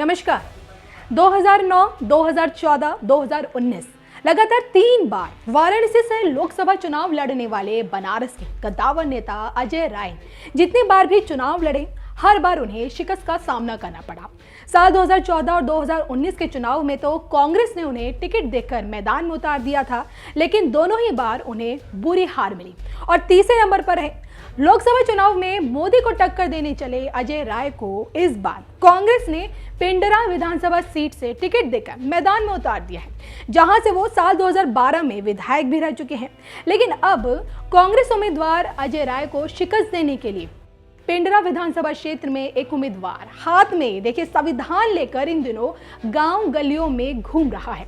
नमस्कार। 2009, 2014, 2019 लगातार 3 बार वाराणसी से लोकसभा चुनाव लड़ने वाले बनारस के कद्दावर नेता अजय राय जितनी बार भी चुनाव लड़े, हर बार उन्हें शिकस्त का सामना करना पड़ा। साल 2014 और 2019 के चुनाव में तो कांग्रेस ने उन्हें टिकट देकर मैदान में उतार दिया था, लेकिन दोनों ही बार उन्हें बुरी हार मिली और तीसरे नंबर पर है। लोकसभा चुनाव में मोदी को टक्कर देने चले अजय राय को इस बार कांग्रेस ने पेंड्रा विधानसभा सीट से टिकट देकर मैदान में उतार दिया है, जहां से वो साल 2012 में विधायक भी रह चुके हैं। लेकिन अब कांग्रेस उम्मीदवार अजय राय को शिकस्त देने के लिए पेंड्रा विधानसभा क्षेत्र में एक उम्मीदवार हाथ में देखिए संविधान लेकर इन दिनों गांव गलियों में घूम रहा है।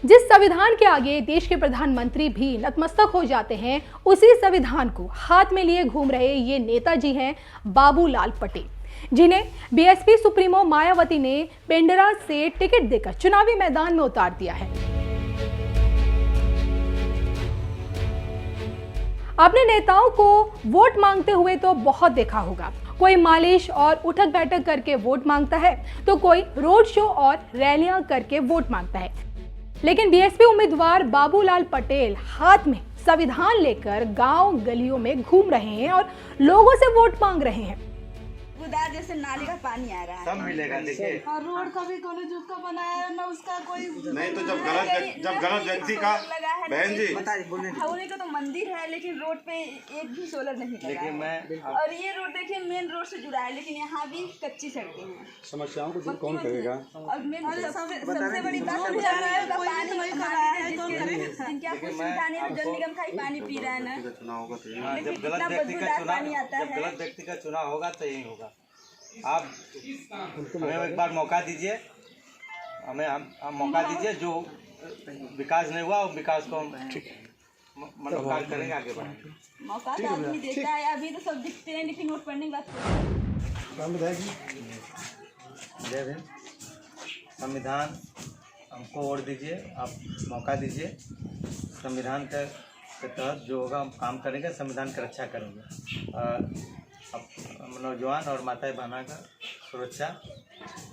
जिस संविधान के आगे देश के प्रधानमंत्री भी नतमस्तक हो जाते हैं, उसी संविधान को हाथ में लिए घूम रहे ये नेताजी हैं बाबूलाल पटेल, जिन्हें बीएसपी सुप्रीमो मायावती ने पेंड्रा से टिकट देकर चुनावी मैदान में उतार दिया है। आपने नेताओं को वोट मांगते हुए तो बहुत देखा होगा। कोई मालिश और उठक बैठक करके वोट मांगता है, तो कोई रोड शो और रैलियां करके वोट मांगता है। लेकिन बीएसपी उम्मीदवार बाबूलाल पटेल हाथ में संविधान लेकर गांव गलियों में घूम रहे हैं और लोगों से वोट मांग रहे हैं। जैसे नाली का पानी आ रहा है, सब मिलेगा। देखिए, और रोड का भी कोई जिसका बनाया है ना उसका कोई नहीं तो जब गलत व्यक्ति का बहन जी हवले का तो मंदिर है, लेकिन रोड पे एक भी सोलर नहीं लगा है। और ये रोड देखिए मेन रोड से जुड़ा है, लेकिन यहाँ भी कच्ची सड़कें हैं। समस्याओं को दूर कौन करेगा? और मेन सबसे बड़ी बात पानी जिनके आपको सुविधा नहीं है, जल निगम का ही पानी पी रहा है ना। जब गलत व्यक्ति का चुनाव होगा तो यही होगा। आप हमें एक बार मौका दीजिए, हमें हम मौका दीजिए। जो विकास नहीं हुआ, विकास को हम मतलब कार्य करेंगे, आगे बढ़ेंगे। मौका तो आदमी देता है, अभी तो सब दिखते हैं, लेकिन वोट पड़ने की बात जय भीम। संविधान हमको वोट दीजिए, आप मौका दीजिए। संविधान के तहत जो होगा हम काम करेंगे, संविधान की रक्षा करेंगे। अब नौजवान और माताएं बहना का सुरक्षा,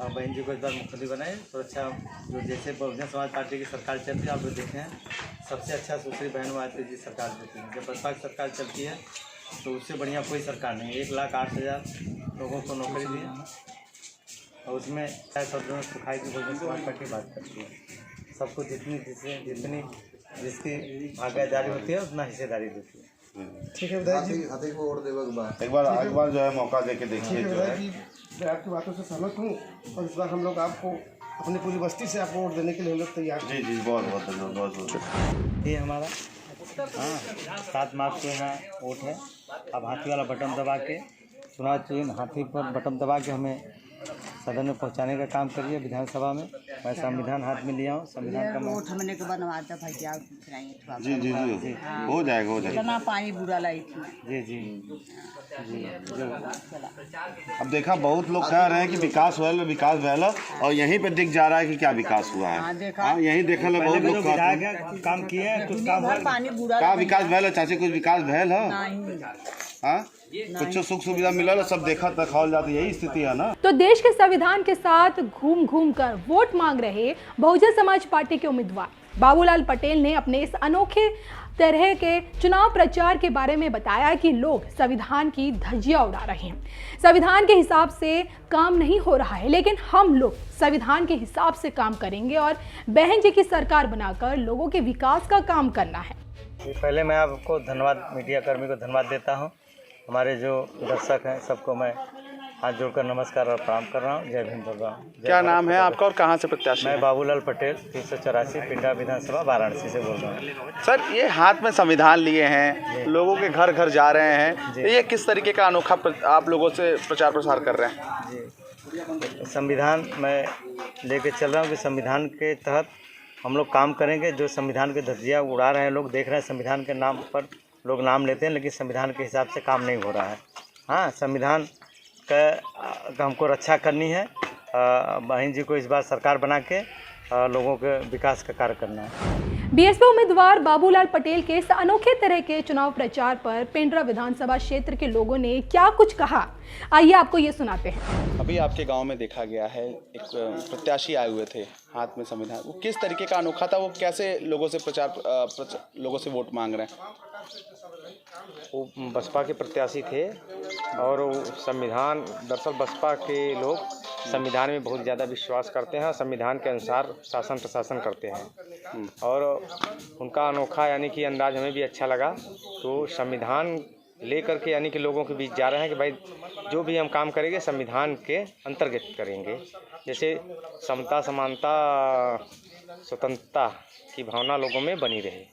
और बहन जी को इस बार मुख्यमंत्री बनाए। सुरक्षा जो जैसे बहुजन समाज पार्टी की सरकार चलती है, आप लोग देखे हैं, सबसे अच्छा सुश्री बहन माता जी सरकार देती है। जब बसपा की सरकार चलती है तो उससे बढ़िया कोई सरकार नहीं। 1,08,000 लोगों को नौकरी दी, और उसमें शब्दों में सुखाई की बहुजन समाज पार्टी बात करती है। सबको जितनी जिसकी भागीदारी होती है उतना हिस्सेदारी देती है। ठीक है विधायक जी, एक बार जो है मौका देके देखिए। जो है मैं आपकी बातों से सहमत हूँ, और इस बार हम लोग आपको अपनी पूरी बस्ती से आपको वोट देने के लिए हम लोग तैयार हैं। जी बहुत ये हमारा 7 मार्च को यहाँ वोट है। अब हाथी वाला बटन दबा के चुनाव चिन्ह हाथी पर बटन दबा के हमें सदन में पहुंचाने का काम करिए। विधानसभा में मैं संविधान हाथ में लिया हूँ। संविधान का वोट हमने को बनवा दो भाई, क्या जी हो जाएगा। इतना पानी बुरा लाई थी। जी अब देखा, बहुत लोग कह रहे हैं कि विकास हुआ और यहीं पे दिख जा रहा है कि क्या विकास हुआ है। हाँ, यहीं देखा लो, बहुत लोग काम किए हैं, कुछ काम पानी बुरा क्या विकास भैल है? चाची कुछ विकास भैल है? हाँ, कुछ सुख सुविधा मिला, सब देखा दिखावल जाती, यही स्थिति है ना। तो देश के संविधान के साथ घूम घूम कर वोट मांग रहे बहुजन समाज पार्टी के उम्मीदवार बाबूलाल पटेल ने अपने इस अनोखे तरह के चुनाव प्रचार के बारे में बताया कि लोग संविधान की धज्जियां उड़ा रहे हैं। संविधान के हिसाब से काम नहीं हो रहा है, लेकिन हम लोग संविधान के हिसाब से काम करेंगे और बहन जी की सरकार बनाकर लोगों के विकास का काम करना है। पहले मैं आपको धन्यवाद, मीडिया कर्मी को धन्यवाद देता हूँ। हमारे जो दर्शक हैं सबको मैं हाथ जोड़कर नमस्कार और प्रणाम कर रहा हूँ। जय भीम बोल रहा हूँ। क्या नाम है आपका और कहाँ से प्रत्याशी? मैं बाबूलाल पटेल, 384 पेंड्रा विधानसभा वाराणसी से बोल रहा हूँ। सर, ये हाथ में संविधान लिए हैं, लोगों के घर घर जा रहे हैं, तो ये किस तरीके का अनोखा आप लोगों से प्रचार प्रसार कर रहे हैं? जी, संविधान मैं लेके चल रहा हूँ कि संविधान के तहत हम लोग काम करेंगे। जो संविधान के धज्जियाँ उड़ा रहे हैं लोग, देख रहे हैं संविधान के नाम पर लोग नाम लेते हैं, लेकिन संविधान के हिसाब से काम नहीं हो रहा है। हाँ, संविधान का हमको रक्षा करनी है। बहन जी को इस बार सरकार बना के लोगों के विकास का कार्य करना है। बीएसपी उम्मीदवार बाबूलाल पटेल के इस अनोखे तरह के चुनाव प्रचार पर पेंड्रा विधानसभा क्षेत्र के लोगों ने क्या कुछ कहा, आइए आपको ये सुनाते हैं। अभी आपके गांव में देखा गया है, एक प्रत्याशी आए हुए थे हाथ में संविधान, वो किस तरीके का अनोखा था, वो कैसे लोगों से लोगों से वोट मांग रहे हैं? वो बसपा के प्रत्याशी थे और वो संविधान, दरअसल बसपा के लोग संविधान में बहुत ज़्यादा विश्वास करते हैं और संविधान के अनुसार शासन प्रशासन करते हैं और उनका अनोखा यानी कि अंदाज हमें भी अच्छा लगा। तो संविधान लेकर के यानी कि लोगों के बीच जा रहे हैं कि भाई जो भी हम काम करेंगे संविधान के अंतर्गत करेंगे, जैसे समता, समानता, स्वतंत्रता की भावना लोगों में बनी रहे।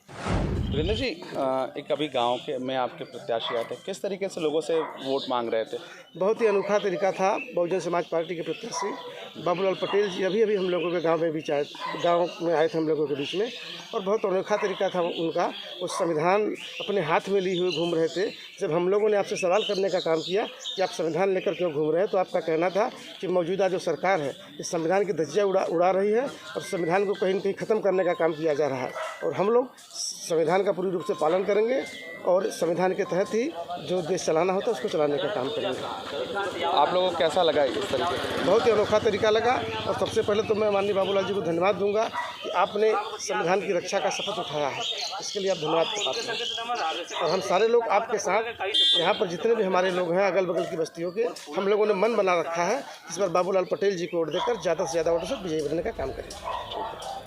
वीरेंद्र जी, एक अभी गांव के में आपके प्रत्याशी आए थे, किस तरीके से लोगों से वोट मांग रहे थे? बहुत ही अनोखा तरीका था। बहुजन समाज पार्टी के प्रत्याशी बाबूलाल पटेल जी अभी हम लोगों के गांव में आए थे हम लोगों के बीच में, और बहुत अनोखा तरीका था उनका। वो संविधान अपने हाथ में लिए हुए घूम रहे थे। जब हम लोगों ने आपसे सवाल करने का काम किया कि आप संविधान लेकर क्यों घूम रहे हैं, तो आपका कहना था कि मौजूदा जो सरकार है इस संविधान की धज्जियाँ उड़ा रही है और संविधान को कहीं न कहीं ख़त्म करने का काम किया जा रहा है, और हम लोग संविधान का पूरी रूप से पालन करेंगे और संविधान के तहत ही जो देश चलाना होता है उसको चलाने का काम करेंगे। आप लोगों को कैसा लगा इस तरीके? बहुत ही अनोखा तरीका लगा, और सबसे पहले तो मैं माननीय बाबूलाल जी को धन्यवाद दूंगा कि आपने संविधान की रक्षा का शपथ उठाया है, इसके लिए आप धन्यवाद पात्र हैं। और हम सारे लोग आपके साथ, यहाँ पर जितने भी हमारे लोग हैं अगल बगल की बस्तियों के, हम लोगों ने मन बना रखा है इस बार बाबूलाल पटेल जी को वोट देकर ज़्यादा से ज़्यादा वोटों से विजयी बनने का काम करेंगे।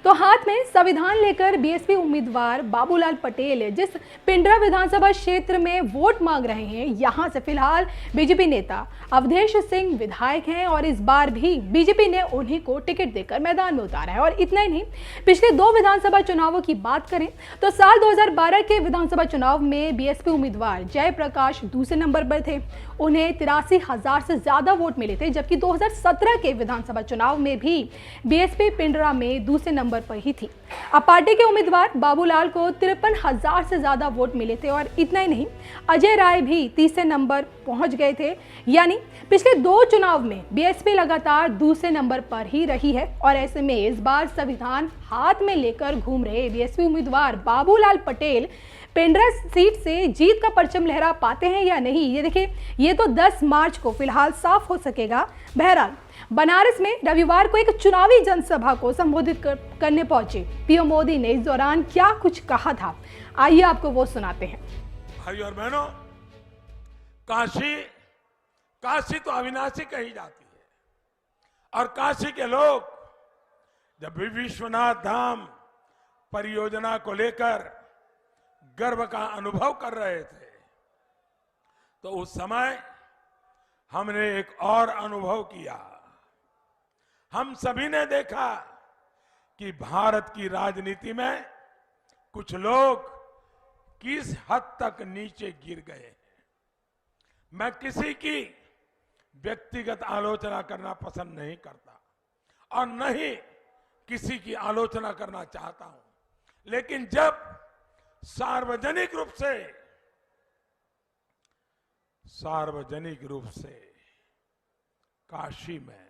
तो हाथ में संविधान लेकर बीएसपी उम्मीदवार बाबूलाल पटेल जिस पेंड्रा विधानसभा क्षेत्र में वोट मांग रहे हैं, यहां से फिलहाल बीजेपी नेता अवधेश सिंह विधायक हैं और इस बार भी बीजेपी ने उन्हीं को टिकट देकर मैदान में उतारा है। और इतना ही नहीं, पिछले 2 विधानसभा चुनावों की बात करें तो साल 2012 के विधानसभा चुनाव में बीएसपी उम्मीदवार जयप्रकाश दूसरे नंबर पर थे, उन्हें 83,000 से ज्यादा वोट मिले थे, जबकि 2017 के विधानसभा चुनाव में भी बीएसपी पेंड्रा में दूसरे नंबर पर ही थी। अब पार्टी के उम्मीदवार बाबूलाल को 53,000 से ज्यादा वोट मिले थे। और इतना ही नहीं, अजय राय भी तीसरे नंबर पहुंच गए थे। यानी पिछले 2 चुनाव में बीएसपी लगातार दूसरे नंबर पर ही रही है। और ऐसे में इस बार संविधान हाथ में लेकर घूम रहे बीएसपी उम्मीदवार बाबूलाल पटेल पेंड्रा सीट से जीत का परचम लहरा पाते हैं या नहीं, ये देखिए, ये तो 10 मार्च को फिलहाल साफ हो सकेगा। बहरहाल बनारस में रविवार को एक चुनावी जनसभा को संबोधित करने पहुंचे पीएम मोदी ने इस दौरान क्या कुछ कहा था, आइए आपको वो सुनाते हैं। भाई और बहनों, काशी तो अविनाशी कही जाती है, और काशी के लोग जब भी विश्वनाथ धाम परियोजना को लेकर गर्व का अनुभव कर रहे थे, तो उस समय हमने एक और अनुभव किया। हम सभी ने देखा कि भारत की राजनीति में कुछ लोग किस हद तक नीचे गिर गए हैं। मैं किसी की व्यक्तिगत आलोचना करना पसंद नहीं करता और न ही किसी की आलोचना करना चाहता हूं, लेकिन जब सार्वजनिक रूप से काशी में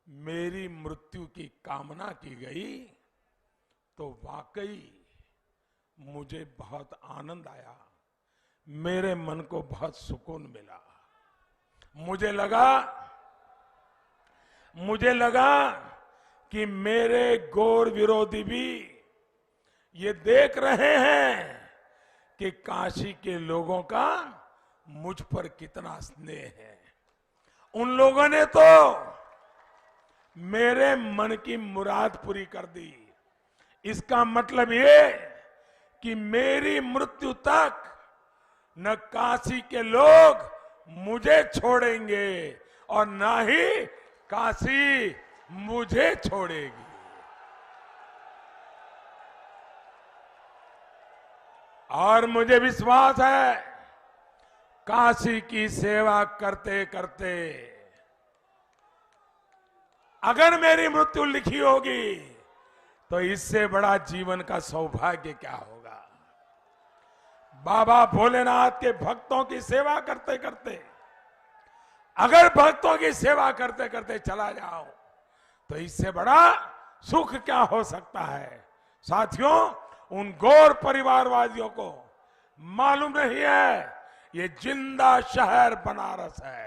मेरी मृत्यु की कामना की गई, तो वाकई मुझे बहुत आनंद आया, मेरे मन को बहुत सुकून मिला। मुझे लगा कि मेरे घोर विरोधी भी ये देख रहे हैं कि काशी के लोगों का मुझ पर कितना स्नेह है। उन लोगों ने तो मेरे मन की मुराद पूरी कर दी। इसका मतलब ये कि मेरी मृत्यु तक न काशी के लोग मुझे छोड़ेंगे और न ही काशी मुझे छोड़ेगी। और मुझे विश्वास है काशी की सेवा करते करते अगर मेरी मृत्यु लिखी होगी तो इससे बड़ा जीवन का सौभाग्य क्या होगा। बाबा भोलेनाथ के भक्तों की सेवा करते करते, अगर भक्तों की सेवा करते करते चला जाओ तो इससे बड़ा सुख क्या हो सकता है। साथियों, उन गौर परिवारवादियों को मालूम नहीं है ये जिंदा शहर बनारस है।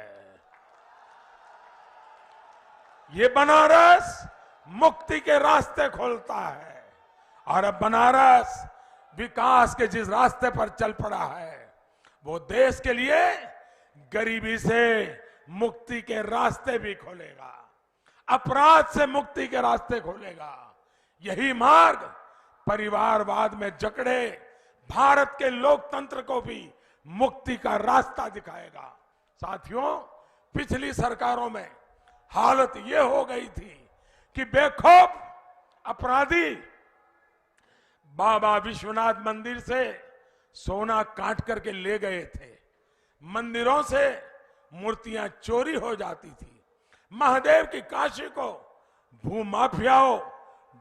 ये बनारस मुक्ति के रास्ते खोलता है और अब बनारस विकास के जिस रास्ते पर चल पड़ा है वो देश के लिए गरीबी से मुक्ति के रास्ते भी खोलेगा, अपराध से मुक्ति के रास्ते खोलेगा। यही मार्ग परिवारवाद में जकड़े भारत के लोकतंत्र को भी मुक्ति का रास्ता दिखाएगा। साथियों, पिछली सरकारों में हालत ये हो गई थी कि बेखौफ अपराधी बाबा विश्वनाथ मंदिर से सोना काट करके ले गए थे, मंदिरों से मूर्तियां चोरी हो जाती थी, महादेव की काशी को भू माफियाओं,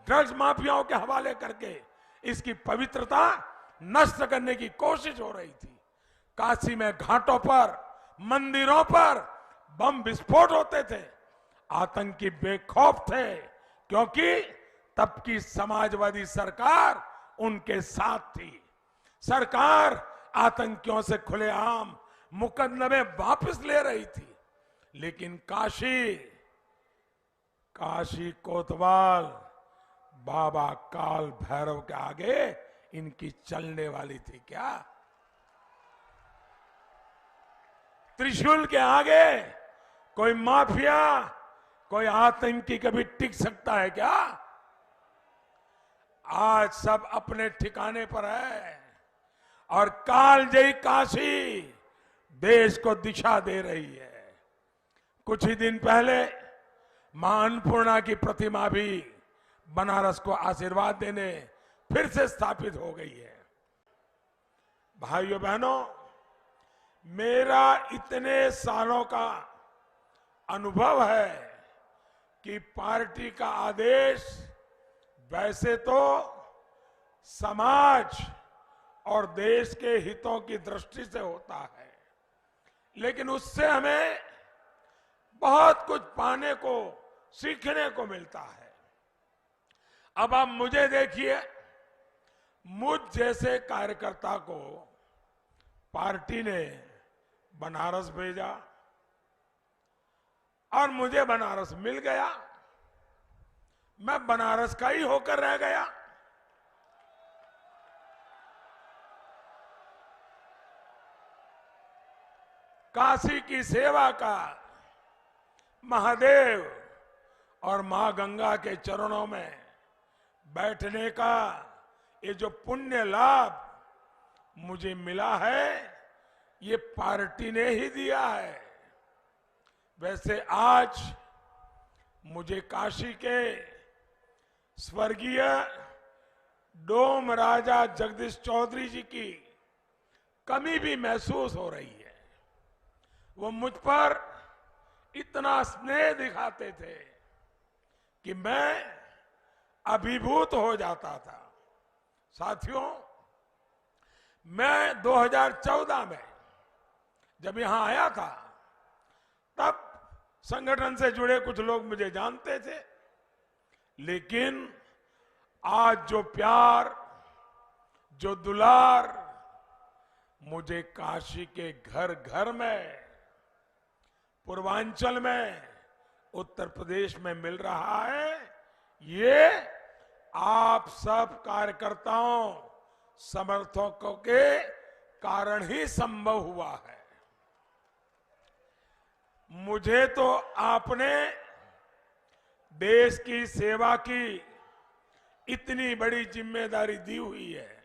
ड्रग्स माफियाओं के हवाले करके इसकी पवित्रता नष्ट करने की कोशिश हो रही थी। काशी में घाटों पर, मंदिरों पर बम विस्फोट होते थे। आतंकी बेखौफ थे क्योंकि तब की समाजवादी सरकार उनके साथ थी। सरकार आतंकियों से खुलेआम मुकदमे वापस ले रही थी, लेकिन काशी कोतवाल बाबा काल भैरव के आगे इनकी चलने वाली थी क्या? त्रिशूल के आगे कोई माफिया, कोई आतंकी कभी टिक सकता है क्या? आज सब अपने ठिकाने पर है और कालजयी काशी देश को दिशा दे रही है। कुछ ही दिन पहले मां अन्नपूर्णा की प्रतिमा भी बनारस को आशीर्वाद देने फिर से स्थापित हो गई है। भाइयों बहनों, मेरा इतने सालों का अनुभव है कि पार्टी का आदेश वैसे तो समाज और देश के हितों की दृष्टि से होता है, लेकिन उससे हमें बहुत कुछ पाने को, सीखने को मिलता है। अब आप मुझे देखिए, मुझ जैसे कार्यकर्ता को पार्टी ने बनारस भेजा और मुझे बनारस मिल गया। मैं बनारस का ही होकर रह गया। काशी की सेवा का, महादेव और मां गंगा के चरणों में बैठने का ये जो पुण्य लाभ मुझे मिला है, ये पार्टी ने ही दिया है। वैसे आज मुझे काशी के स्वर्गीय डोम राजा जगदीश चौधरी जी की कमी भी महसूस हो रही है। वो मुझ पर इतना स्नेह दिखाते थे कि मैं अभिभूत हो जाता था। साथियों, मैं 2014 में जब यहां आया था, तब संगठन से जुड़े कुछ लोग मुझे जानते थे, लेकिन आज जो प्यार, जो दुलार मुझे काशी के घर घर में, पूर्वांचल में, उत्तर प्रदेश में मिल रहा है, ये आप सब कार्यकर्ताओं, समर्थकों के कारण ही संभव हुआ है। मुझे तो आपने देश की सेवा की इतनी बड़ी जिम्मेदारी दी हुई है।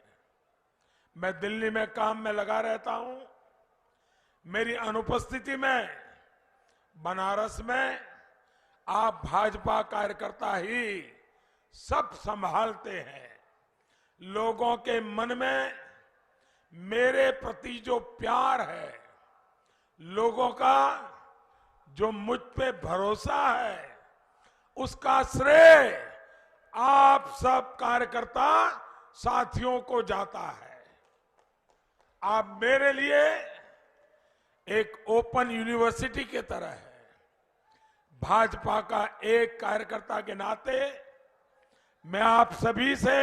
मैं दिल्ली में काम में लगा रहता हूं। मेरी अनुपस्थिति में बनारस में आप भाजपा कार्यकर्ता ही सब संभालते हैं। लोगों के मन में मेरे प्रति जो प्यार है, लोगों का जो मुझ पे भरोसा है, उसका श्रेय आप सब कार्यकर्ता साथियों को जाता है। आप मेरे लिए एक ओपन यूनिवर्सिटी के तरह है। भाजपा का एक कार्यकर्ता के नाते मैं आप सभी से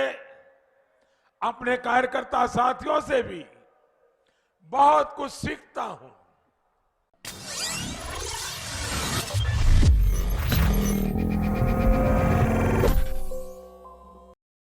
अपने कार्यकर्ता साथियों से भी बहुत कुछ सीखता हूं।